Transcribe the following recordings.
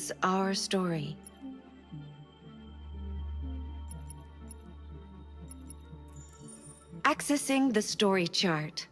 is our story. Accessing the story chart.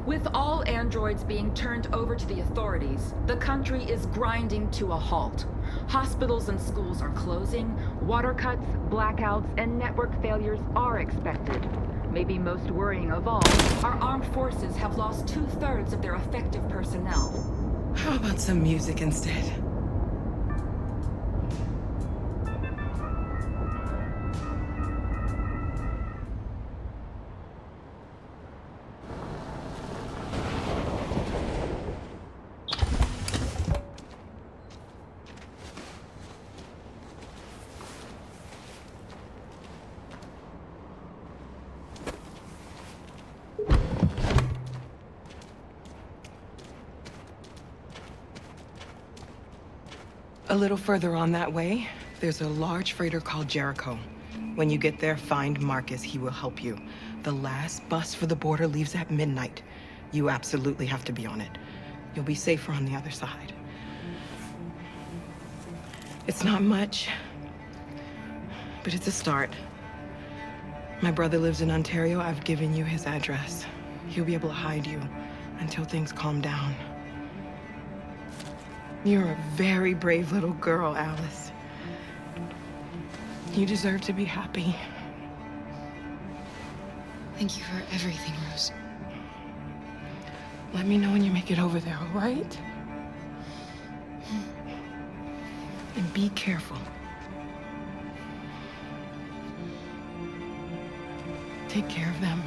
With all androids being turned over to the authorities, the country is grinding to a halt. Hospitals and schools are closing, water cuts, blackouts, and network failures are expected. Maybe most worrying of all, our armed forces have lost 2/3 of their effective personnel. How about some music instead? A little further on that way, there's a large freighter called Jericho. When you get there, find Marcus. He will help you. The last bus for the border leaves at midnight. You absolutely have to be on it. You'll be safer on the other side. It's not much, but it's a start. My brother lives in Ontario. I've given you his address. He'll be able to hide you until things calm down. You're a very brave little girl, Alice. You deserve to be happy. Thank you for everything, Rose. Let me know when you make it over there, all right? And be careful. Take care of them.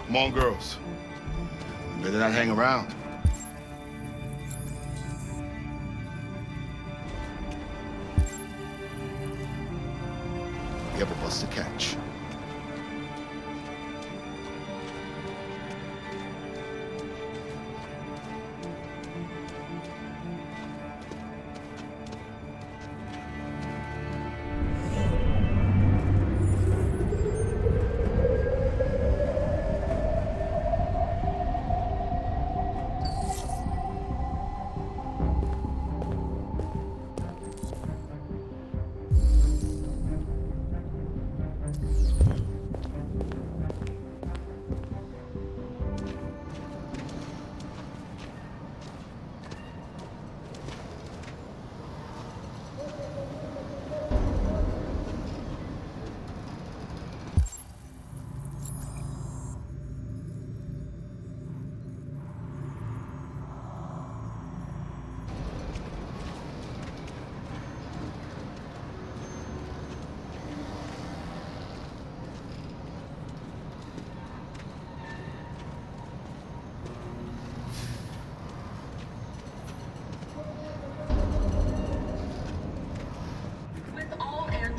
Come on, girls. Better not hang around. We have a bus to catch.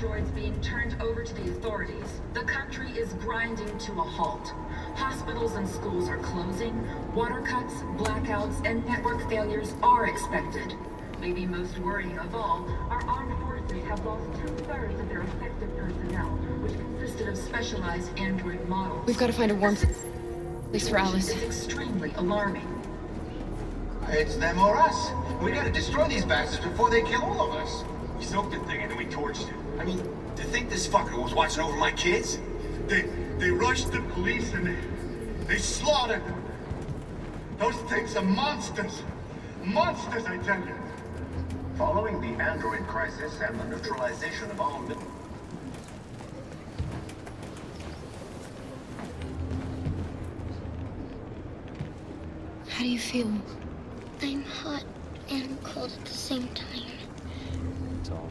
Androids being turned over to the authorities, the country is grinding to a halt. Hospitals and schools are closing, water cuts, blackouts, and network failures are expected. Maybe most worrying of all, our armed forces have lost 2/3 of their effective personnel, which consisted of specialized android models. We've got to find a warm place for Alice. It's extremely alarming. It's them or us. We gotta destroy these bastards before they kill all of us. We soaked the thing and then we torched it. I mean, to think this fucker was watching over my kids? They rushed the police and they slaughtered them. Those things are monsters. Monsters, I tell you. Following the android crisis and the neutralization of armed... How do you feel? I'm hot and cold at the same time. It's all.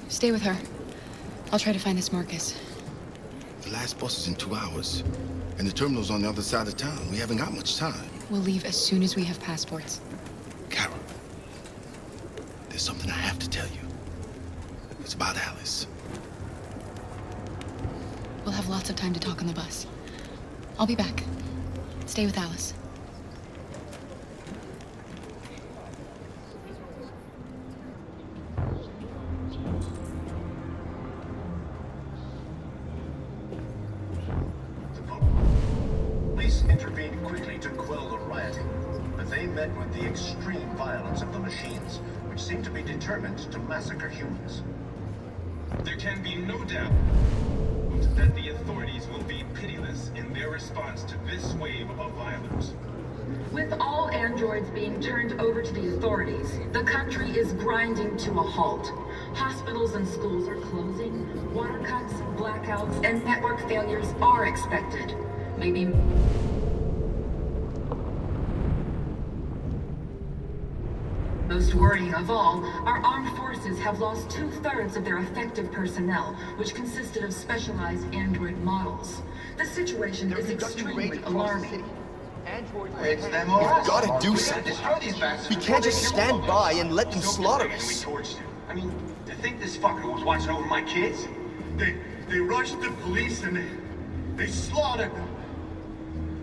Stay with her. I'll try to find this Marcus. The last bus is in 2 hours. And the terminal's on the other side of town. We haven't got much time. We'll leave as soon as we have passports. Carol, there's something I have to tell you. It's about Alice. We'll have lots of time to talk on the bus. I'll be back. Stay with Alice. Police intervened quickly to quell the rioting, but they met with the extreme violence of the machines, which seemed to be determined to massacre humans. There can be no doubt that the authorities will be pitiless in their response to this wave of violence. With all androids being turned over to the authorities, the country is grinding to a halt. Hospitals and schools are closing, water cuts, blackouts, and network failures are expected. Maybe most worrying of all, our armed forces have lost 2/3 of their effective personnel, which consisted of specialized android models. The situation is extremely alarming. It's them or us. gotta do We gotta something. destroy these bastards We before can't they just kill stand all of by us. and let them slaughter We us. torched him. I mean, you think this fucker was watching over my kids? They rushed the police and they slaughtered them.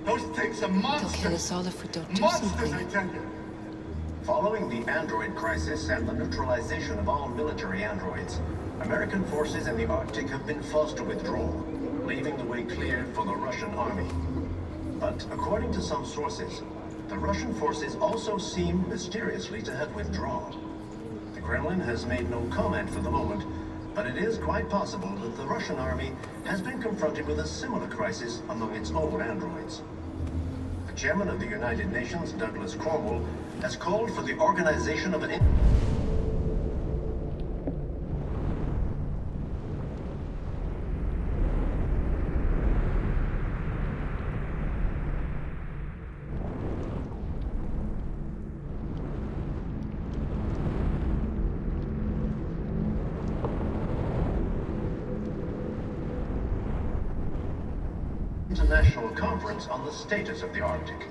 Those things are monsters. They'll kill us all if we don't do Monsters, something. I tell you. Following the android crisis and the neutralization of all military androids, American forces in the Arctic have been forced to withdraw, leaving the way clear for the Russian army. But according to some sources, the Russian forces also seem mysteriously to have withdrawn. The Kremlin has made no comment for the moment, but it is quite possible that the Russian army has been confronted with a similar crisis among its own androids. The chairman of the United Nations, Douglas Cromwell, has called for the organization of an international conference on the status of the Arctic.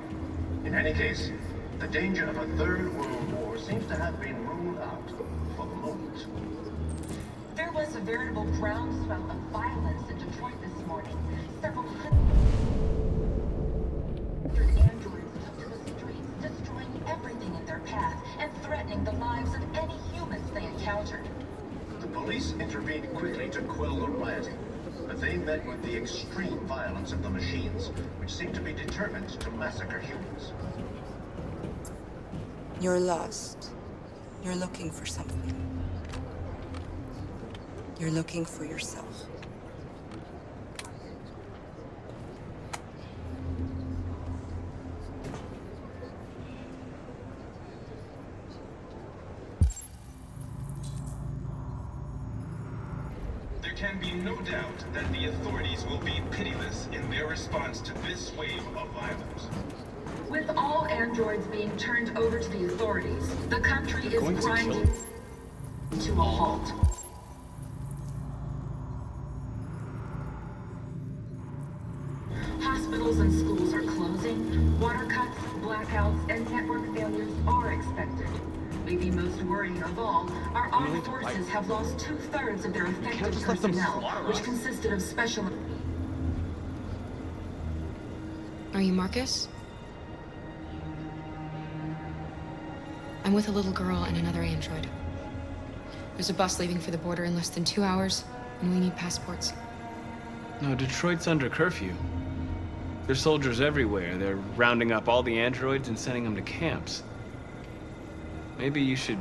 In any case, the danger of a third world war seems to have been ruled out for the moment. There was a veritable groundswell of violence in Detroit this morning. Several hundred androids took to the streets, destroying everything in their path and threatening the lives of any humans they encountered. The police intervened quickly to quell the rioting, but they met with the extreme violence of the machines, which seemed to be determined to massacre humans. You're lost. You're looking for something. You're looking for yourself. There can be no doubt that the authorities will be pitiless in their response to this wave of violence. With all androids being turned over to the authorities, the country is going to kill grinding to a halt. Hospitals and schools are closing, water cuts, blackouts, and network failures are expected. Maybe most worrying of all, our armed forces have lost 2/3 of their effective just let them personnel, slaughter which us. consisted of special... Are you Marcus? I'm with a little girl and another android. There's a bus leaving for the border in less than 2 hours, and we need passports. No, Detroit's under curfew. There's soldiers everywhere. They're rounding up all the androids and sending them to camps. Maybe you should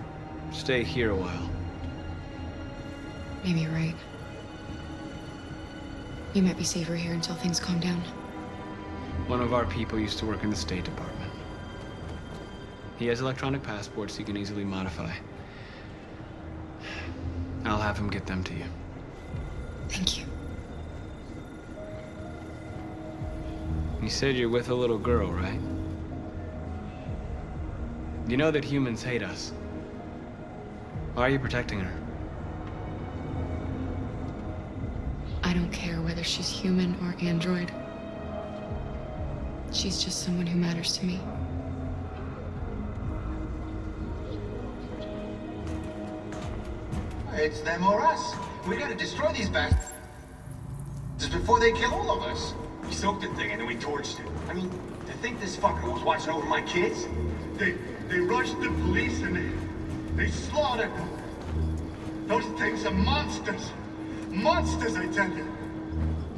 stay here a while. Maybe you're right. You might be safer here until things calm down. One of our people used to work in the State Department. He has electronic passports he can easily modify. have him get them to you. Thank you. You said you're with a little girl, right? You know that humans hate us. Why are you protecting her? I don't care whether she's human or android. She's just someone who matters to me. It's them or us. We gotta destroy these bastards before they kill all of us. We soaked the thing and then we torched it. I mean, to think this fucker was watching over my kids? They rushed the police and they slaughtered them. Those things are monsters. Monsters, I tell you.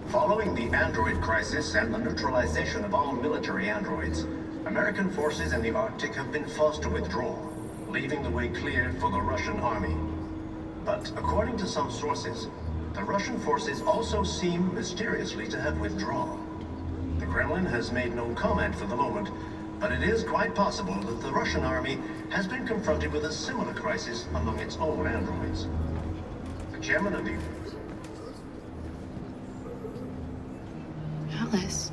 Following the android crisis and the neutralization of all military androids, American forces in the Arctic have been forced to withdraw, leaving the way clear for the Russian army. But according to some sources, the Russian forces also seem mysteriously to have withdrawn. The Kremlin has made no comment for the moment, but it is quite possible that the Russian army has been confronted with a similar crisis among its own androids. The chairman of the... Alice.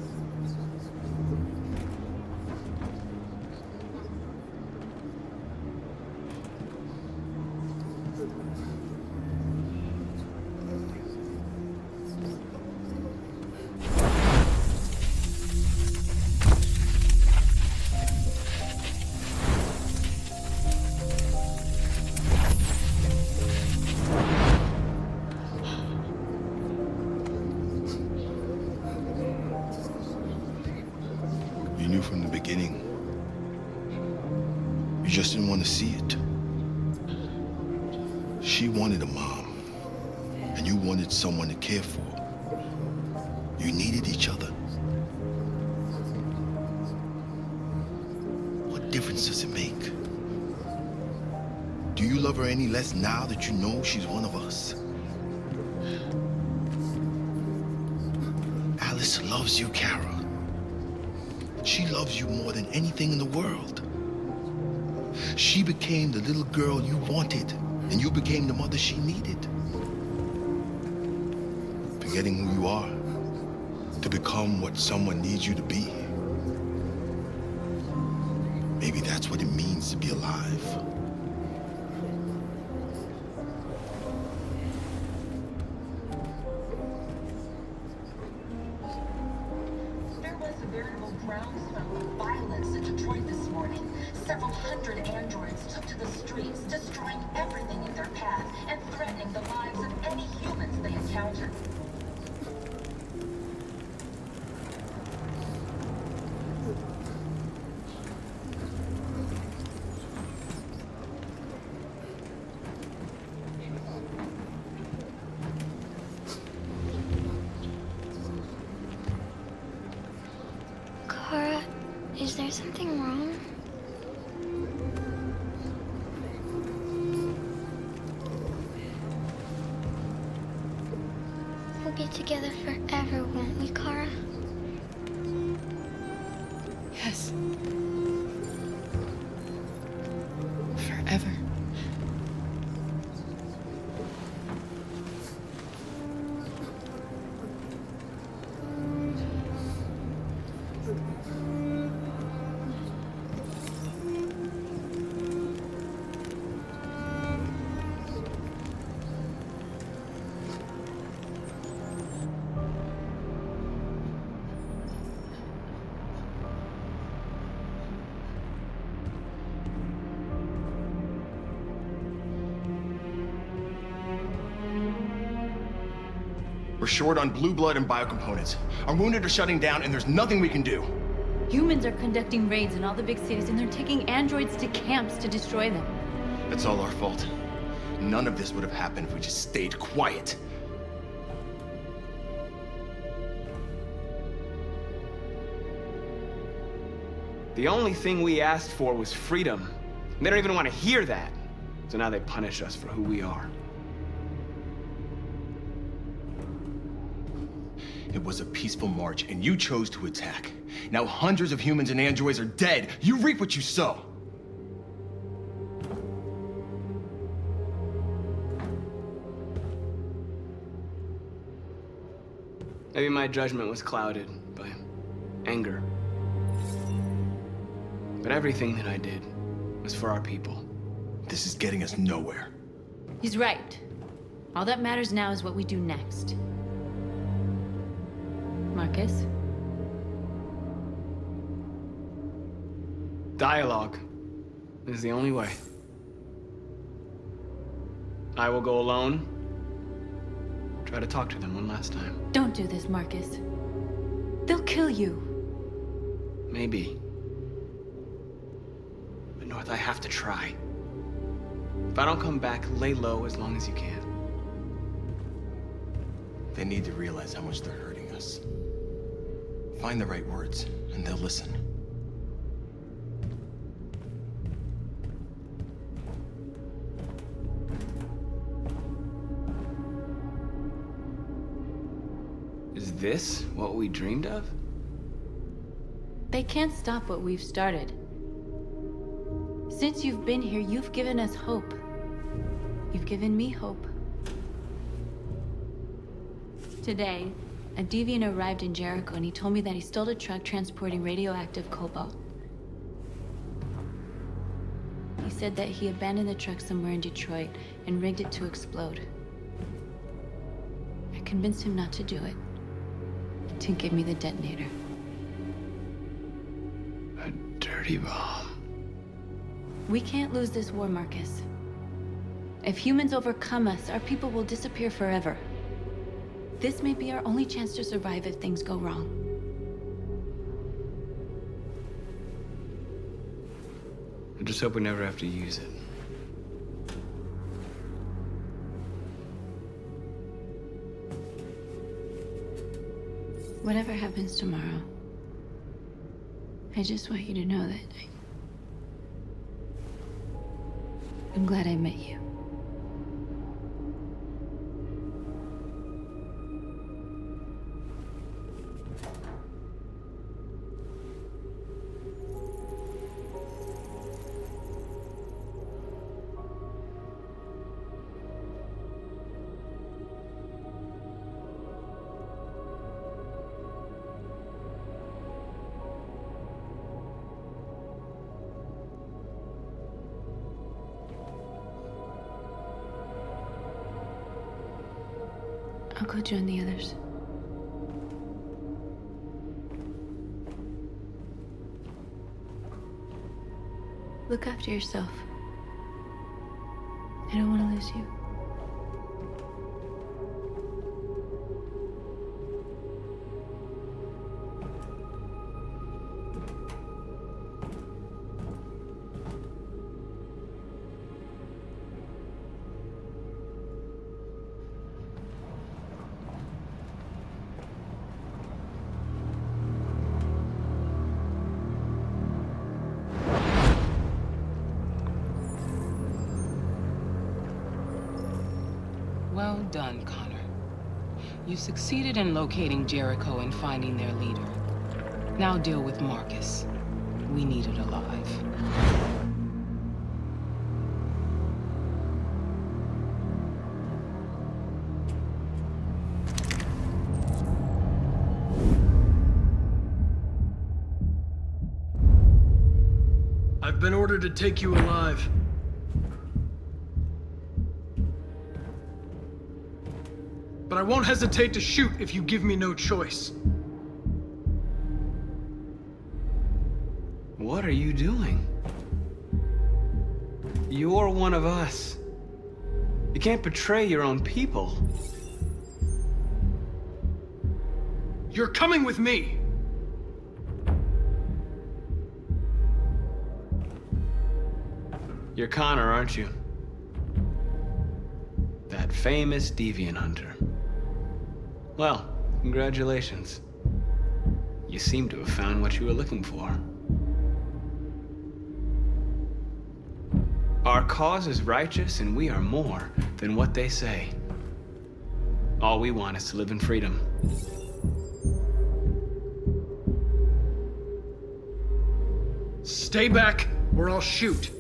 You knew from the beginning. You just didn't want to see it. She wanted a mom, and you wanted someone to care for. You needed each other. What difference does it make? Do you love her any less now that you know she's one of us? Alice loves you, Kara. She loves you more than anything in the world. She became the little girl you wanted, and you became the mother she needed. Forgetting who you are to become what someone needs you to be. Maybe that's what it means to be alive. There was a veritable groundswell of violence in Detroit this morning. Several hundred androids took to the streets, destroying everything in their path and threatening the lives of any humans they encountered. Kara, is there something wrong? We'll be together forever, won't we, Kara? Yes. Forever. We're short on blue blood and biocomponents. Our wounded are shutting down, and there's nothing we can do. Humans are conducting raids in all the big cities, and they're taking androids to camps to destroy them. That's all our fault. None of this would have happened if we just stayed quiet. The only thing we asked for was freedom. And they don't even want to hear that. So now they punish us for who we are. It was a peaceful march, and you chose to attack. Now hundreds of humans and androids are dead. You reap what you sow. Maybe my judgment was clouded by anger. But everything that I did was for our people. This is getting us nowhere. He's right. All that matters now is what we do next. Marcus? Dialogue is the only way. I will go alone. Try to talk to them one last time. Don't do this, Marcus. They'll kill you. Maybe. But North, I have to try. If I don't come back, lay low as long as you can. They need to realize how much they're hurting us. Find the right words, and they'll listen. Is this what we dreamed of? They can't stop what we've started. Since you've been here, you've given us hope. You've given me hope. Today, a deviant arrived in Jericho and he told me that he stole a truck transporting radioactive cobalt. He said that he abandoned the truck somewhere in Detroit and rigged it to explode. I convinced him not to do it, to give me the detonator. A dirty bomb. We can't lose this war, Marcus. If humans overcome us, our people will disappear forever. This may be our only chance to survive if things go wrong. I just hope we never have to use it. Whatever happens tomorrow, I just want you to know that I'm glad I met you. I'll go join the others. Look after yourself. I don't want to lose you. Well done, Connor. You succeeded in locating Jericho and finding their leader. Now deal with Marcus. We need it alive. I've been ordered to take you alive. But I won't hesitate to shoot if you give me no choice. What are you doing? You're one of us. You can't betray your own people. You're coming with me! You're Connor, aren't you? That famous deviant hunter. Well, congratulations. You seem to have found what you were looking for. Our cause is righteous, and we are more than what they say. All we want is to live in freedom. Stay back, or I'll shoot.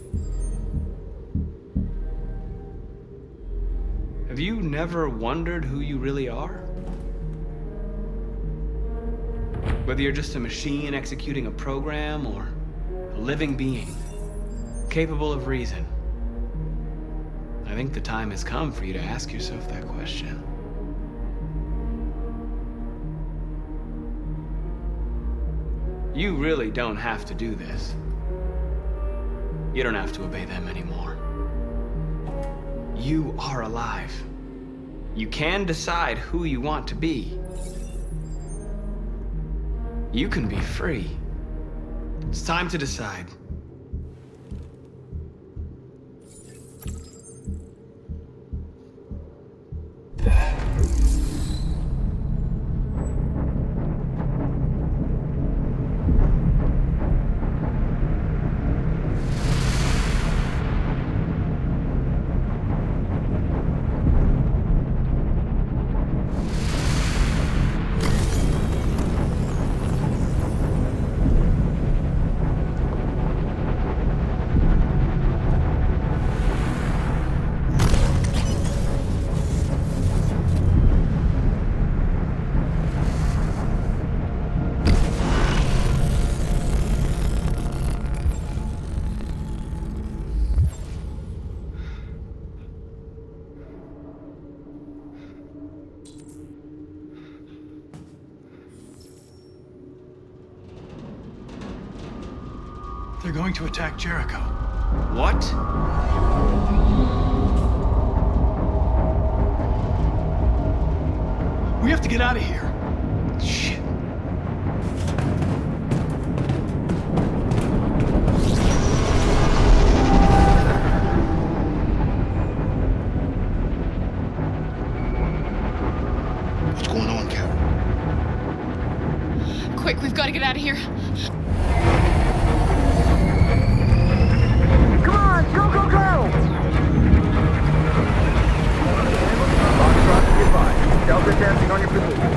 Have you never wondered who you really are? Whether you're just a machine executing a program or a living being, capable of reason, I think the time has come for you to ask yourself that question. You really don't have to do this. You don't have to obey them anymore. You are alive. You can decide who you want to be. You can be free. It's time to decide. They're going to attack Jericho. What? We have to get out of here. Shit. What's going on, Carol? Quick, we've got to get out of here. Come on, go, go, go! Foxtrot, goodbye. Delta dancing on your position.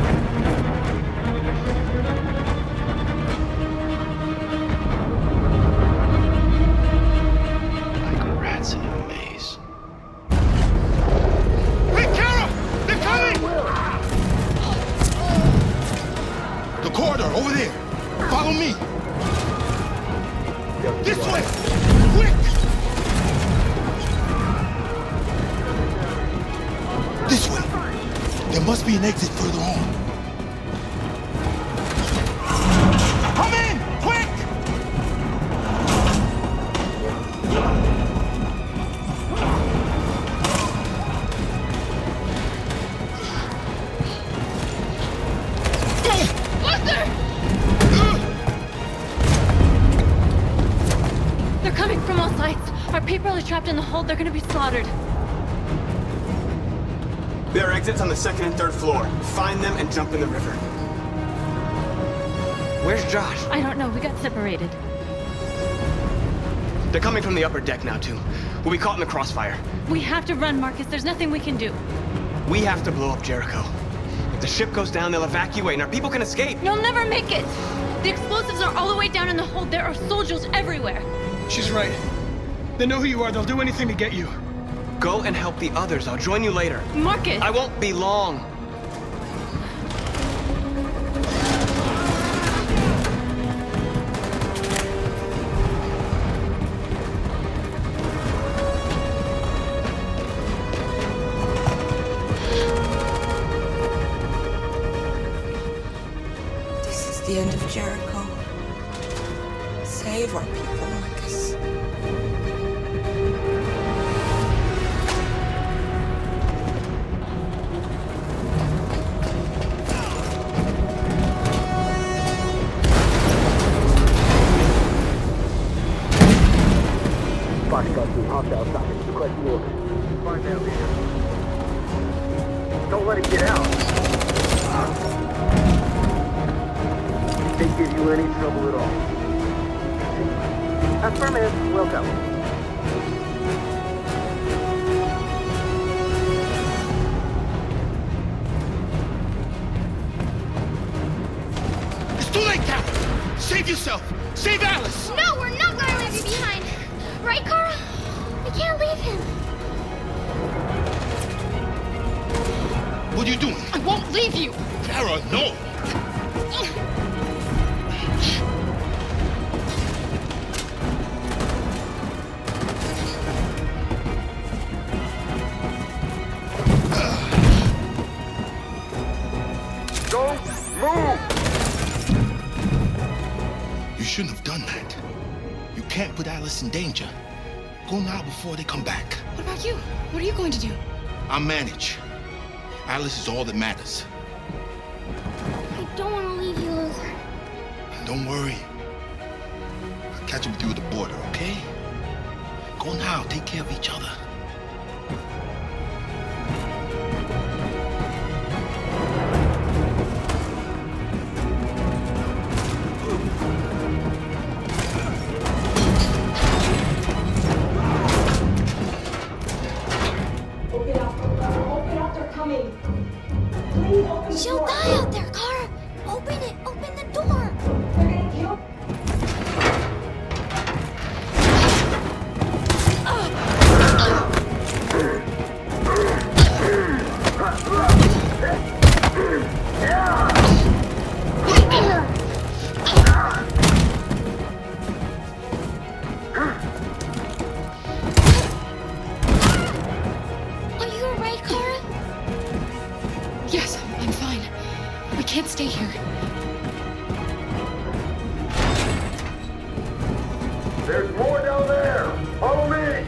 Like rats in a maze. Hey, Carol! They're coming! The corridor, over there. Follow me. This way! Quick! This way. There must be an exit further on. Come in! Quick! They're coming from all sides. Our people are trapped in the hold. They're gonna be slaughtered. There are exits on the second and third floor. Find them and jump in the river. Where's Josh? I don't know. We got separated. They're coming from the upper deck now, too. We'll be caught in the crossfire. We have to run, Marcus. There's nothing we can do. We have to blow up Jericho. If the ship goes down, they'll evacuate and our people can escape. You'll never make it. The explosives are all the way down in the hold. There are soldiers everywhere. She's right. They know who you are. They'll do anything to get you. Go and help the others. I'll join you later. Marcus! I won't be long. This is the end of Jericho. Save our people, Marcus. Foxtrot team, hopped outside. Request the order. Find that leader. Don't let it get out. If they give you any trouble at all. Affirmative. Welcome. It's too late, Cap! Save yourself! Save Alice! No, we're not gonna leave you behind. Right, Carl? We can't leave him. What are you doing? I won't leave you! Kara, no! You shouldn't have done that. You can't put Alice in danger. Go now before they come back. What about you? What are you going to do? I'll manage. Alice is all that matters. I don't want to leave you, Luther. Don't worry. I'll catch up with you at the border, okay? Go now. Take care of each other. She'll die out there, Kara! Open it! Open the door! They're gonna kill... Are you alright, Kara? Yes, I'm fine. We can't stay here. There's more down there! Follow me!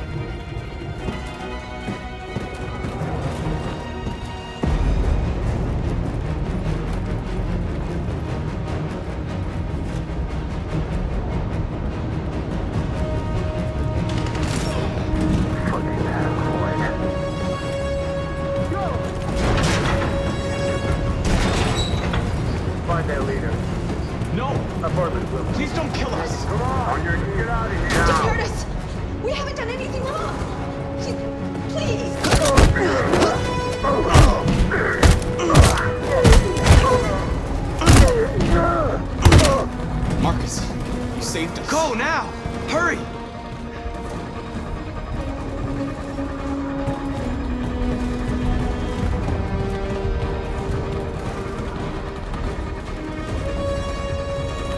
Fucking android. Find their leader. No! Apartment building. Please don't kill us! Come on! You're get out of here! Just hurt us! We haven't done anything wrong! Please! Marcus, you saved us. Go now! Hurry!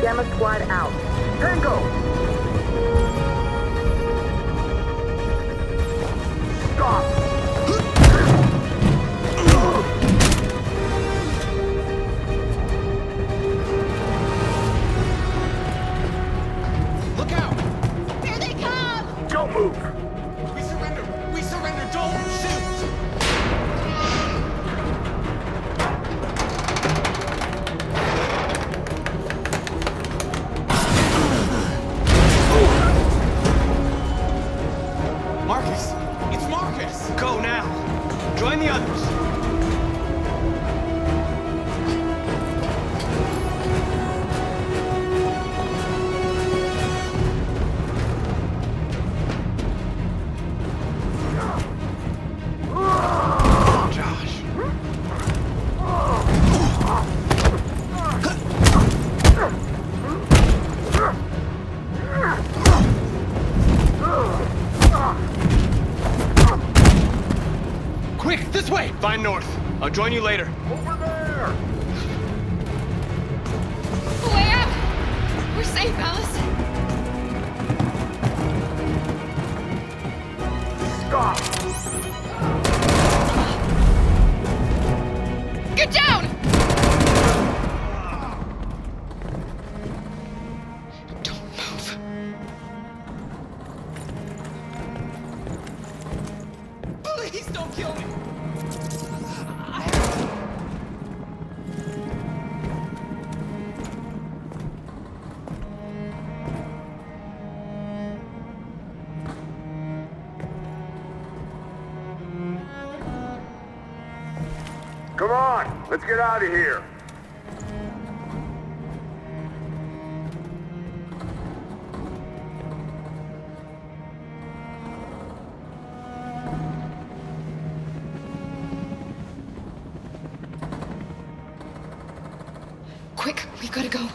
Gamma squad out. Tango! Stop! Look out! Here they come! Don't move! We surrender! We surrender! Don't shoot! Marcus! It's Marcus! Go now! Join the others! Josh. Quick, this way! Find North. I'll join you later. Over there! Way out! We're safe, Alice. Stop! Get down! Don't move. Please don't kill me! Come on! Let's get out of here! Quick, we gotta go.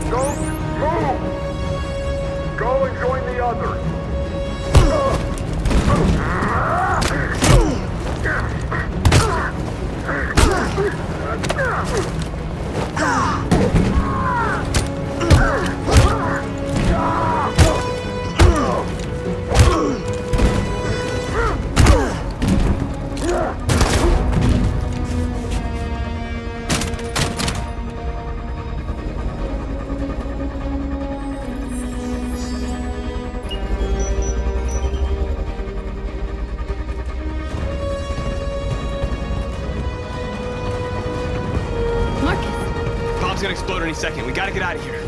Don't move! Go and join the others! bomb's gonna explode any second. We gotta get out of here.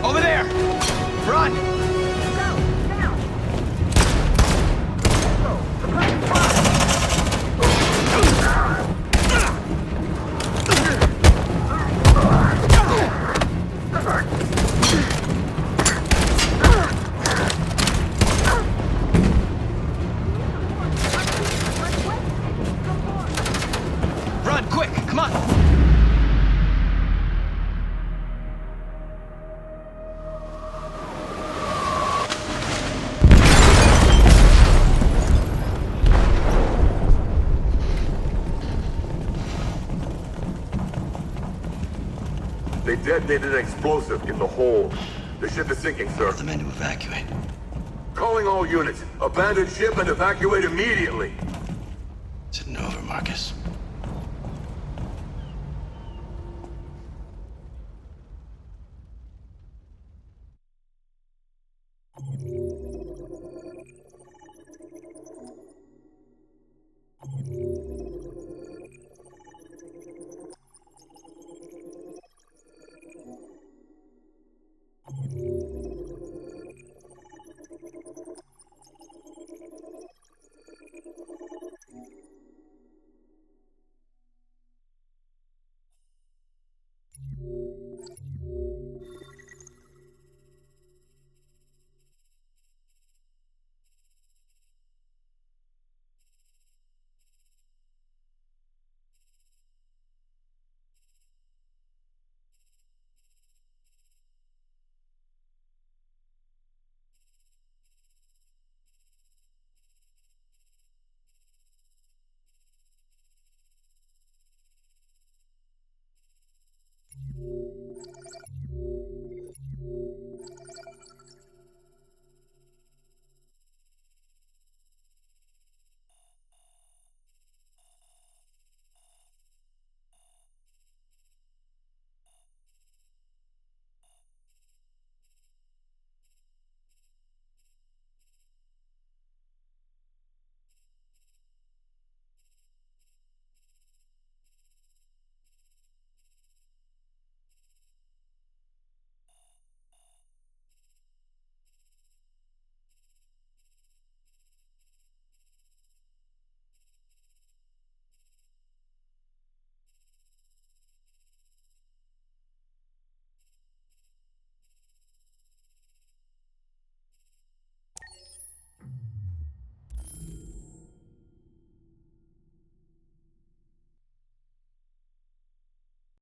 Over there! Run! Run, quick! Come on! They detonated an explosive in the hold. The ship is sinking, sir. The men to evacuate. Calling all units. Abandon ship and evacuate immediately. It's over, Marcus.